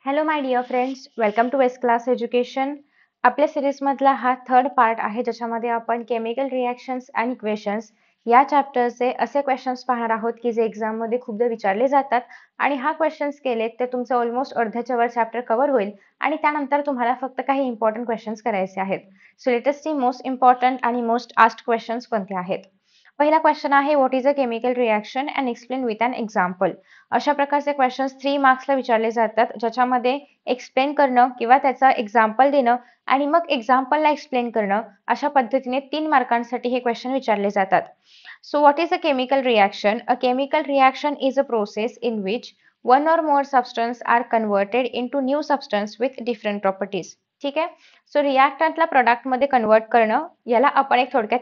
Hello my dear friends, welcome to west class education. आपल्या सिरीजमधला हा थर्ड पार्ट आहे, ज्याच्यामध्ये आपण केमिकल रिॲक्शन्स अँड इक्वेशन्स या चॅप्टरचे असे क्वेश्चन्स पाहणार आहोत की जे एक्झाममध्ये खूपदा विचारले जातात. आणि हा क्वेश्चन्स केलेत तर तुमचं ऑलमोस्ट अर्ध्याच्या वर चॅप्टर कव्हर होईल आणि त्यानंतर तुम्हाला फक्त काही इम्पॉर्टंट क्वेश्चन्स करायचे आहेत. So let us see most important आणि मोस्ट आस्क्ड क्वेश्चन्स कोणते आहेत. पहिला क्वेश्चन आहे, what is a chemical reaction and explain with an example. अशा प्रकारचे क्वेश्चन्स 3 मार्क्सला विचारले जातात, ज्याच्यामध्ये एक्सप्लेन करणं किंवा त्याचा एक्झाम्पल देणं आणि मग एक्झाम्पलला एक्सप्लेन करणं, अशा पद्धतीने 3 मार्कांसाठी हे क्वेश्चन विचारले जातात. So what is a chemical reaction? A chemical reaction is a process in which one or more substance are converted into new substance with different properties. ठीक आहे. सो रिॲक्टंटला प्रोडक्टमध्ये कन्वर्ट करणं, याला आपण एक थोडक्यात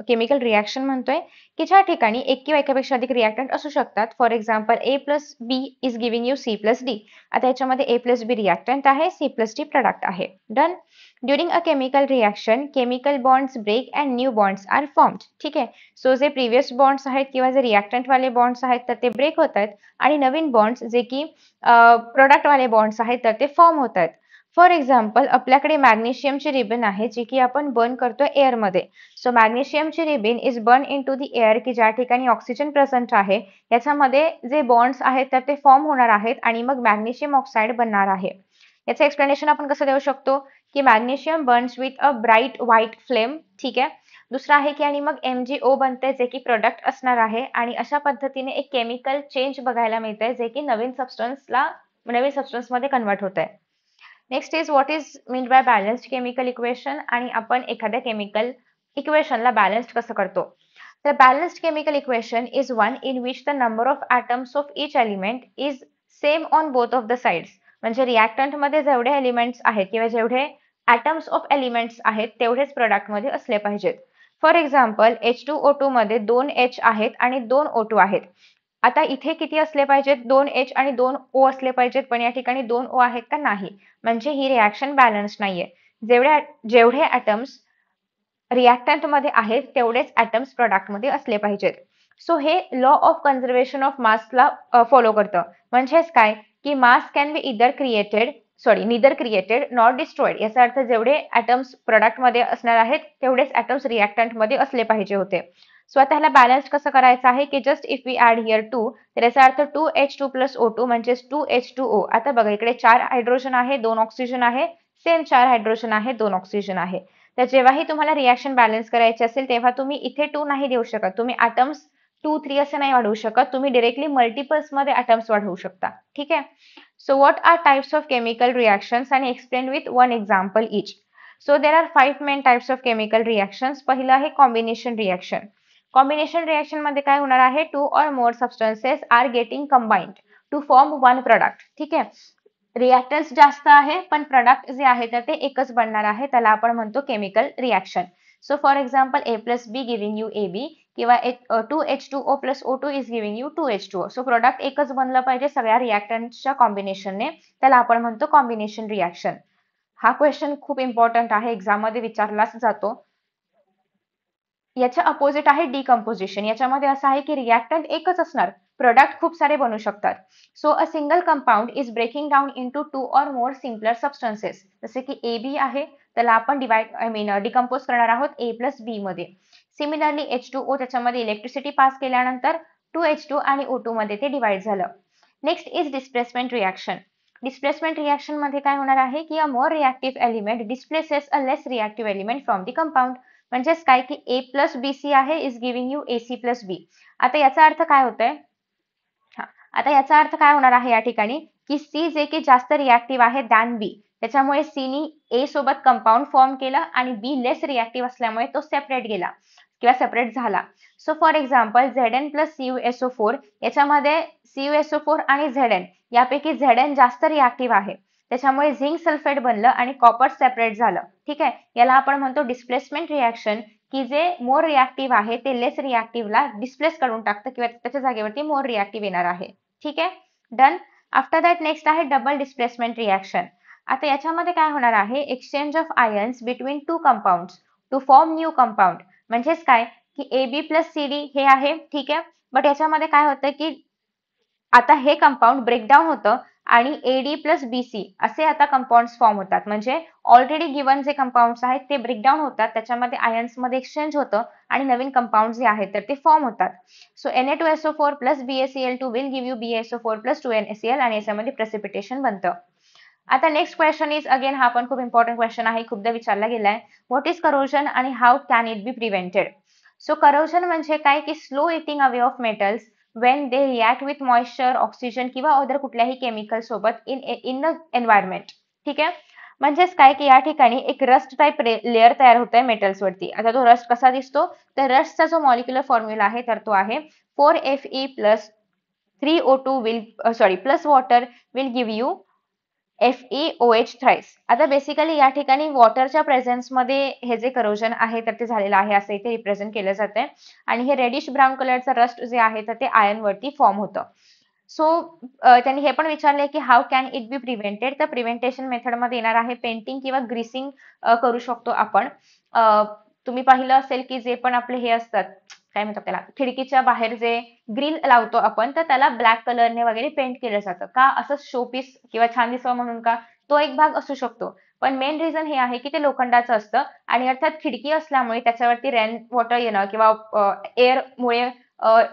केमिकल रिॲक्शन म्हणतोय, की ज्या ठिकाणी एक किंवा एकापेक्षा अधिक रिॲक्टंट असू शकतात. For example, A plus B is giving you C plus D. आता याच्यामध्ये ए प्लस बी रिॲक्टंट आहे, सी प्लस डी प्रोडक्ट आहे. Done. During a chemical reaction chemical bonds break and new bonds are formed. ठीक आहे. So जे previous bonds आहेत किंवा जे रिॲक्टंटवाले बॉन्ड्स आहेत तर ते ब्रेक होत आहेत आणि नवीन बॉन्ड्स जे की प्रोडक्टवाले बॉन्ड्स आहेत तर ते फॉर्म होत आहेत. फॉर एक्झाम्पल, आपल्याकडे मॅग्नेशियमची रिबन आहे जी की आपण बर्न करतो एअरमध्ये. सो मॅग्नेशियमची ribbon is burn in to the air, की ज्या ठिकाणी ऑक्सिजन प्रेझेंट आहे याच्यामध्ये जे बॉन्ड्स आहेत तर ते फॉर्म होणार आहेत आणि मग मॅग्नेशियम ऑक्साईड बनणार आहे. याचं एक्सप्लेनेशन आपण कसं देऊ शकतो की magnesium Burns with a bright white flame. ठीक आहे. दुसरं आहे की आणि मग MgO बनते जे की प्रोडक्ट असणार आहे आणि अशा पद्धतीने एक केमिकल चेंज बघायला मिळतंय जे की नवीन सबस्टन्समध्ये कन्वर्ट होत आहे. Next is what is mean by balanced chemical equation, आणि आपण एखाद्या केमिकल इक्वेशनला बॅलन्स्ड कसं करतो. तर balanced chemical equation is one in which the number of atoms of each element is same on both of the sides. म्हणजे रिॲक्टंटमध्ये जेवढे एलिमेंट्स आहेत किंवा जेवढे ॲटम्स ऑफ एलिमेंट्स आहेत तेवढेच प्रोडक्टमध्ये असले पाहिजेत. फॉर एक्झाम्पल, H2O2 मध्ये 2 H आहेत आणि 2 O2 आहेत. आता इथे किती असले पाहिजेत? 2 H आणि 2 O असले पाहिजेत, पण या ठिकाणी 2 O आहेत का? नाही. म्हणजे ही रिॲक्शन बॅलन्स नाहीये. जेवढे ॲटम्स रिॲक्टंटमध्ये आहेत तेवढेच ॲटम्स प्रोडक्टमध्ये असले पाहिजेत. सो हे लॉ ऑफ कन्झर्वेशन ऑफ मासला फॉलो करतं. म्हणजेच काय की mass can be neither created nor destroyed. याचा अर्थ जेवढे ॲटम्स प्रोडक्टमध्ये असणार आहेत तेवढेच ॲटम्स रिॲक्टंटमध्ये असले पाहिजे होते. सो आता ह्याला बॅलन्स कसं करायचं आहे की just if we add here 2, तर याचा अर्थ 2H2 प्लस O2 म्हणजेच 2H2O. आता बघा, इकडे 4 हायड्रोजन आहे, 2 ऑक्सिजन आहे, सेम 4 हायड्रोजन आहे, 2 ऑक्सिजन आहे. तर जेव्हाही तुम्हाला रिॲक्शन बॅलन्स करायची असेल तेव्हा तुम्ही इथे 2 नाही देऊ शकत. तुम्ही ॲटम्स 2, 3 असे नाही वाढवू शकत. तुम्ही डायरेक्टली मल्टिपल्समध्ये ॲटम्स वाढवू शकता. ठीक आहे. So what are types of chemical reactions आणि explain with one example each. So there are 5 main types of chemical reactions. पहिलं आहे कॉम्बिनेशन रिॲक्शन. कॉम्बिनेशन रिॲक्शन मध्ये काय होणार आहे? 2 or more substances are getting combined to form one product. ठीक आहे. Reactance जास्त आहे पण प्रोडक्ट जे आहे तर ते एकच बनणार आहे, त्याला आपण म्हणतो chemical reaction. So for example, A plus be giving you AB किंवा 2H2O plus O2 is giving you 2H2O. So product एकच बनलं पाहिजे सगळ्या रिॲक्टंट्सच्या कॉम्बिनेशनने, त्याला आपण म्हणतो कॉम्बिनेशन रिॲक्शन. हा क्वेश्चन खूप इम्पॉर्टंट आहे, एक्झाम मध्ये विचारलाच जातो. याच्या अपोजिट आहे डिकम्पोजिशन. याच्यामध्ये असं आहे की रिॲक्टंट एकच असणार, प्रोडक्ट खूप सारे बनू शकतात. So a single compound is breaking down into 2 or more simpler substances. जसे की AB आहे, त्याला आपण डिकम्पोज करणार आहोत A प्लस बी मध्ये. सिमिलरली H2O, त्याच्यामध्ये इलेक्ट्रिसिटी पास केल्यानंतर 2H2 आणि O2 मध्ये ते डिवाइड झालं. Next is displacement reaction. Displacement reaction मध्ये काय होणार आहे की a more reactive element displaces a less reactive element from the compound. म्हणजेच काय की A प्लस BC आहे is giving you AC plus B. आता याचा अर्थ काय होतंय? आता याचा अर्थ काय होणार आहे या ठिकाणी की C जे की जास्त रिॲक्टिव्ह आहे दॅन B, त्याच्यामुळे C नी A सोबत कंपाऊंड फॉर्म केलं आणि B लेस रिॲक्टिव्ह असल्यामुळे तो सेपरेट गेला किंवा सेपरेट झाला. So for example, Zn plus CuSO4, याच्यामध्ये CuSO4 आणि Zn यापैकी Zn जास्त रिॲक्टिव्ह आहे, त्याच्यामुळे झिंक सल्फेट बनलं आणि कॉपर सेपरेट झालं. ठीक आहे. याला आपण म्हणतो डिस्प्लेसमेंट रिॲक्शन, की जे मोर रिॲक्टिव्ह आहे ते लेस रिॲक्टिव्हला डिस्प्लेस करून टाकतं किंवा त्याच्या जागेवरती मोर रिॲक्टिव्ह येणार आहे. ठीक आहे. डन. आफ्टर दॅट नेक्स्ट आहे डबल डिस्प्लेसमेंट रिॲक्शन. आता याच्यामध्ये काय होणार आहे? Exchange of ions between 2 compounds to form new compound. म्हणजेच काय की AB प्लस CD हे आहे. ठीक आहे. बट याच्यामध्ये काय होतं की आता हे कंपाऊंड ब्रेकडाऊन होतं आणि AD प्लस BC असे आता कंपाऊंड्स फॉर्म होतात. म्हणजे ऑलरेडी गिवन जे कंपाऊंड्स आहेत ते ब्रेकडाऊन होतात, त्याच्यामध्ये आयन्स मध्ये एक्सचेंज होतं आणि नवीन कंपाऊंड जे आहेत तर ते फॉर्म होतात. So Na2SO4 plus BaCl2 will give you BaSO4 plus 2NaCl आणि याच्यामध्ये प्रेसिपिटेशन बनतं. आता नेक्स्ट क्वेश्चन इज अगेन, हा पण खूप इम्पॉर्टंट क्वेश्चन आहे, खूपदा विचारला गेलाय. व्हॉट इज करोजन आणि how can it be prevented? So corrosion म्हणजे काय की slow eating away of metals when they react with moisture, oxygen किंवा अदर कुठल्याही केमिकल सोबत इन द एन्व्हायरमेंट. ठीक आहे, म्हणजेच काय की या ठिकाणी एक रस्ट टाइप लेअर तयार होत आहे मेटल्स वरती. आता तो रस्ट कसा दिसतो, तर रस्टचा जो मॉलिक्युलर फॉर्म्युला आहे तर तो आहे 4Fe plus 3O2 will sorry plus water will give you FeOH thrice. आता बेसिकली या ठिकाणी वॉटरच्या प्रेझेन्समध्ये हे जे करोजन आहे तर ते झालेलं आहे असं इथे रिप्रेझेंट केलं जातंय आणि हे रेडिश ब्राऊन कलरचं रस्ट जे आहे तर ते आयर्न वरती फॉर्म होतं. सो त्यांनी हे पण विचारलंय की how can it be prevented, तर प्रिव्हेंटेशन मेथडमध्ये येणार आहे पेंटिंग किंवा ग्रीसिंग करू शकतो आपण. तुम्ही पाहिलं असेल की जे पण आपले हे असतात, काय म्हणतात त्याला, खिडकीच्या बाहेर जे ग्रिल लावतो आपण तर त्याला ब्लॅक कलरने वगैरे पेंट केलं जातं का, असं शोपीस किंवा छान दिसावं म्हणून का, तो एक भाग असू शकतो. पण मेन रिझन हे आहे की ते लोखंडाचं असतं आणि अर्थात खिडकी असल्यामुळे त्याच्यावरती रेन वॉटर येणं किंवा एअरमुळे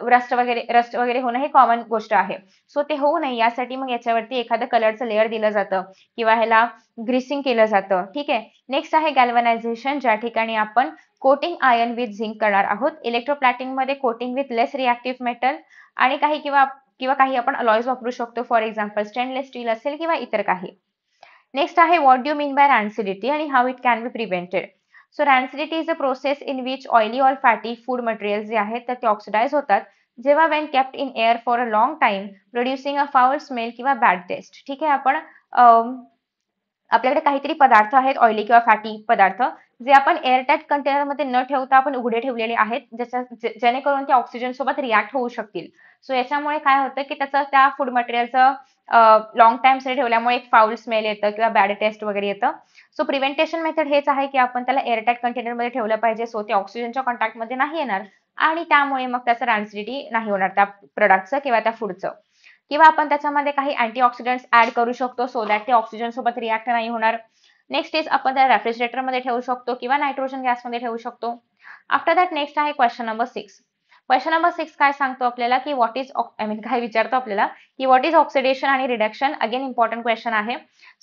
रस्ट वगैरे होणं हे कॉमन गोष्ट आहे. सो ते होऊ नये यासाठी मग याच्यावरती एखादं कलरचं लेअर दिलं जातं किंवा ह्याला ग्रीसिंग केलं जातं. ठीक आहे, नेक्स्ट आहे गॅल्व्हनायझेशन, ज्या ठिकाणी आपण कोटिंग आयर्न विथ झिंक करणार आहोत. इलेक्ट्रोप्लॅटिंग मध्ये coating with less reactive metal आणि काही किंवा किंवा काही आपण अलॉयज वापरू शकतो, फॉर एक्झाम्पल स्टेनलेस स्टील असेल किंवा इतर काही. नेक्स्ट आहे what do you mean by rancidity आणि how it can be prevented. So rancidity is a process in which oily or fatty food material जे आहेत तर ते ऑक्सिडाइज होतात जेव्हा when kept in air for a long time producing a foul smell किंवा bad taste. ठीक आहे, आपण आपल्याकडे काहीतरी पदार्थ आहेत ऑइली किंवा फॅटी पदार्थ जे आपण एअरटाईट कंटेनरमध्ये न ठेवता आपण उघडे ठेवलेले आहेत, जेणेकरून ते ऑक्सिजन सोबत रिॲक्ट होऊ शकतील. सो याच्यामुळे काय होतं की त्याचं त्या फूड मटेरियलचं लॉंग टाइमसाठी ठेवल्यामुळे एक फाऊल स्मेल येतं किंवा बॅड टेस्ट वगैरे येतं. सो प्रिव्हेंटेशन मेथड हेच आहे की आपण त्याला एअरटाईट कंटेनरमध्ये ठेवलं पाहिजे, सो ते ऑक्सिजनच्या कॉन्टॅक्टमध्ये नाही येणार आणि त्यामुळे मग त्याचं रॅन्सिडिटी नाही होणार त्या प्रोडक्टचं किंवा त्या फूडचं. किंवा आपण त्याच्यामध्ये काही अँटीऑक्सिडंट्स ऍड करू शकतो सो दॅट ते ऑक्सिजन सोबत रिॲक्ट नाही होणार. नेक्स्ट इज आपण त्या रेफ्रिजरेटरमध्ये ठेवू शकतो किंवा नायट्रोजन गॅसमध्ये ठेवू शकतो. आफ्टर दॅट नेक्स्ट आहे क्वेश्चन नंबर 6. क्वेश्चन नंबर 6 काय सांगतो आपल्याला की व्हॉट इज काय विचारतो आपल्याला की व्हॉट इज ऑक्सिडेशन आणि रिडक्शन. अगेन इम्पॉर्टंट क्वेश्चन आहे.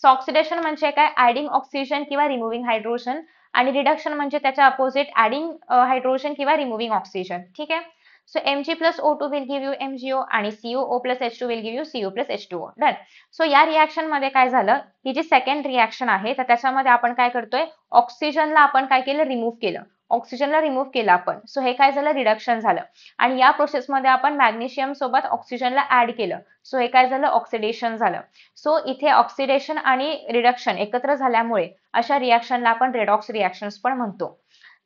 सो ऑक्सिडेशन म्हणजे काय, ऍडिंग ऑक्सिजन किंवा रिमुव्हिंग हायड्रोजन आणि रिडक्शन म्हणजे त्याच्या अपोजिट ऍडिंग हायड्रोजन किंवा रिमुव्हिंग ऑक्सिजन. ठीक आहे, so Mg plus O2 will give you MgO आणि COO plus H2 will give you CO plus H2O. Done. So या रिॲक्शन मध्ये काय झालं, ही जी सेकंड रिॲक्शन आहे तर त्याच्यामध्ये आपण काय करतोय, ऑक्सिजनला आपण काय केलं, रिमूव्ह केलं. ऑक्सिजनला रिमूव्ह केलं आपण, सो हे काय झालं, रिडक्शन झालं. आणि या प्रोसेसमध्ये आपण मॅग्नेशियम सोबत ऑक्सिजनला ऍड केलं, सो हे काय झालं, ऑक्सिडेशन झालं. सो इथे ऑक्सिडेशन आणि रिडक्शन एकत्र झाल्यामुळे अशा रिॲक्शनला आपण रेडॉक्स रिॲक्शन्स पण म्हणतो.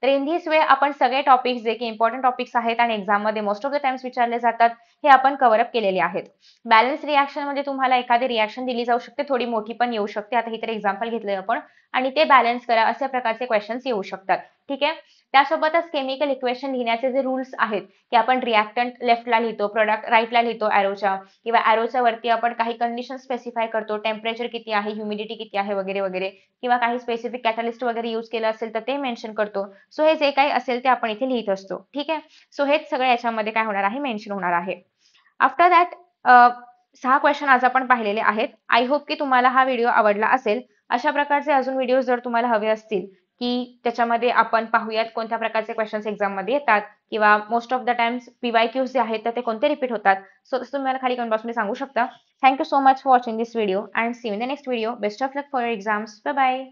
तर इन धिस वे आपण सगळे टॉपिक्स जे की इम्पॉर्टंट टॉपिक्स आहेत आणि एक्झाममध्ये मोस्ट ऑफ द टाइम्स विचारले जातात हे आपण कव्हर अप केलेले आहेत. बॅलन्स रिॲक्शन मध्ये तुम्हाला एखादी रिॲक्शन दिली जाऊ शकते, थोडी मोठी पण येऊ शकते. आता ही तर एक्झाम्पल घेतलंय आपण आणि ते बॅलन्स करा अशा प्रकारचे क्वेश्चन्स येऊ शकतात. ठीक आहे, त्यासोबतच केमिकल इक्वेशन लिहिण्याचे जे रूल्स आहेत की आपण रिॲक्टंट लेफ्टला लिहितो, प्रोडक्ट राईटला लिहितो ॲरोच्या, किंवा ॲरोच्या वरती आपण काही कंडिशन स्पेसिफाय करतो, टेम्परेचर किती आहे, ह्युमिडिटी किती आहे वगैरे वगैरे, किंवा काही स्पेसिफिक कॅटलिस्ट वगैरे यूज केलं असेल तर ते मेन्शन करतो. सो हे जे काही असेल ते आपण इथे लिहित असतो. ठीक आहे, सो हेच सगळं याच्यामध्ये काय होणार आहे, मेन्शन होणार आहे. आफ्टर दॅट 6 क्वेश्चन आज आपण पाहिलेले आहेत. आय होप की तुम्हाला हा व्हिडिओ आवडला असेल. अशा प्रकारचे अजून व्हिडिओ जर तुम्हाला हवे असतील की त्याच्यामध्ये आपण पाहूयात कोणत्या प्रकारचे क्वेश्चन्स एक्झाम मध्ये येतात किंवा most of the times PYQs जे आहेत तर ते कोणते रिपीट होतात, सो तसं तुम्ही मला खाली कमेंट बॉक्समध्ये सांगू शकता. Thank you so much for watching this video and see you in the next video. Best of luck for your exams. Bye bye.